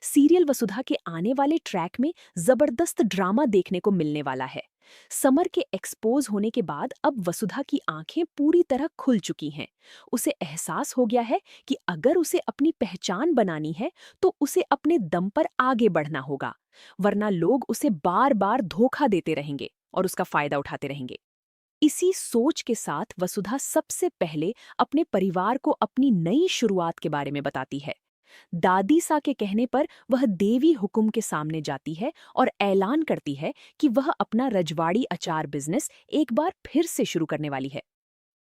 Serial वसुधा के आने वाले ट्रैक में जबरदस्त ड्रामा देखने को मिलने वाला है। समर के एक्सपोज होने के बाद अब वसुधा की आंखें पूरी तरह खुल चुकी हैं। उसे एहसास हो गया है कि अगर उसे अपनी पहचान बनानी है तो उसे अपने दम पर आगे बढ़ना होगा, वरना लोग उसे बार बार धोखा देते रहेंगे और उसका फायदा उठाते रहेंगे। इसी सोच के साथ वसुधा सबसे पहले अपने परिवार को अपनी नई शुरुआत के बारे में बताती है। दादी सा के कहने पर वह देवी हुकुम के सामने जाती है और ऐलान करती है कि वह अपना रजवाड़ी अचार बिजनेस एक बार फिर से शुरू करने वाली है।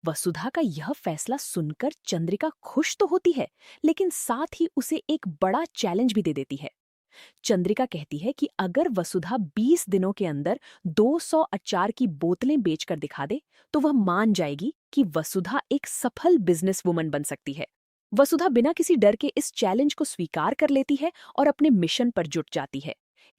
वसुधा का यह फैसला सुनकर चंद्रिका खुश तो होती है, लेकिन साथ ही उसे एक बड़ा चैलेंज भी दे देती है। चंद्रिका कहती है कि अगर वसुधा 20 दिनों के अंदर 200 अचार की बोतलें बेचकर दिखा दे, तो वह मान जाएगी कि वसुधा एक सफल बिजनेस वुमन बन सकती है। वसुधा बिना किसी डर के इस चैलेंज को स्वीकार कर लेती है और अपने मिशन पर जुट जाती है।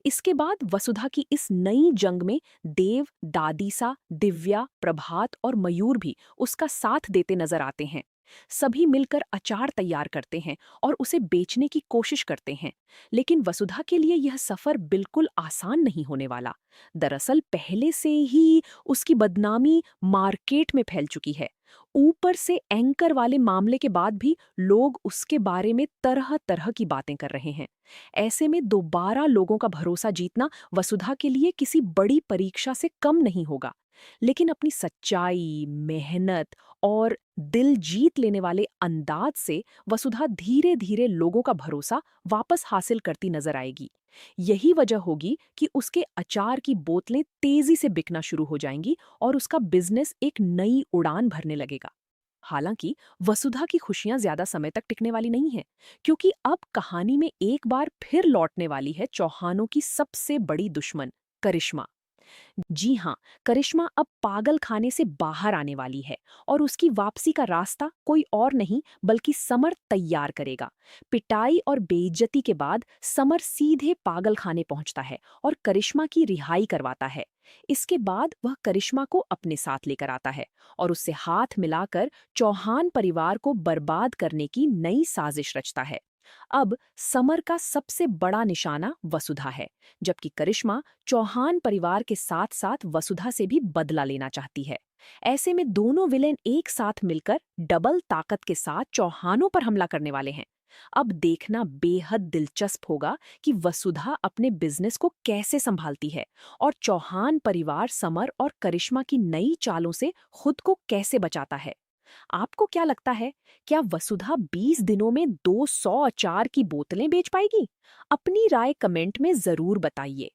इसके बाद वसुधा की इस नई जंग में देव, दादीसा, दिव्या, प्रभात और मयूर भी उसका साथ देते नजर आते हैं। सभी मिलकर अचार तैयार करते हैं और उसे बेचने की कोशिश करते हैं। लेकिन वसुधा के लिए यह सफर बिल्कुल आसान नहीं होने वाला। दरअसल पहले से ही उसकी बदनामी मार्केट में फैल चुकी है। ऊपर से एंकर वाले मामले के बाद भी लोग उसके बारे में तरह तरह की बातें कर रहे हैं। ऐसे में दोबारा लोगों का भरोसा जीतना वसुधा के लिए किसी बड़ी परीक्षा से कम नहीं होगा। लेकिन अपनी सच्चाई, मेहनत और दिल जीत लेने वाले अंदाज से वसुधा धीरे धीरे लोगों का भरोसा वापस हासिल करती नजर आएगी। यही वजह होगी कि उसके अचार की बोतलें तेजी से बिकना शुरू हो जाएंगी और उसका बिजनेस एक नई उड़ान भरने लगेगा। हालांकि वसुधा की खुशियां ज्यादा समय तक टिकने वाली नहीं हैं, क्योंकि अब कहानी में एक बार फिर लौटने वाली है चौहानों की सबसे बड़ी दुश्मन, करिश्मा। जी हाँ, करिश्मा अब पागल खाने से बाहर आने वाली है और उसकी वापसी का रास्ता कोई और नहीं बल्कि समर तैयार करेगा। पिटाई और बेइज्जती के बाद समर सीधे पागल खाने पहुंचता है और करिश्मा की रिहाई करवाता है। इसके बाद वह करिश्मा को अपने साथ लेकर आता है और उससे हाथ मिलाकर चौहान परिवार को बर्बाद करने की नई साजिश रचता है। अब समर का सबसे बड़ा निशाना वसुधा है, जबकि करिश्मा चौहान परिवार के साथ साथ वसुधा से भी बदला लेना चाहती है। ऐसे में दोनों विलेन एक साथ मिलकर डबल ताकत के साथ चौहानों पर हमला करने वाले हैं। अब देखना बेहद दिलचस्प होगा कि वसुधा अपने बिजनेस को कैसे संभालती है और चौहान परिवार समर और करिश्मा की नई चालों से खुद को कैसे बचाता है। आपको क्या लगता है, क्या वसुधा 20 दिनों में 200 अचार की बोतलें बेच पाएगी? अपनी राय कमेंट में जरूर बताइए।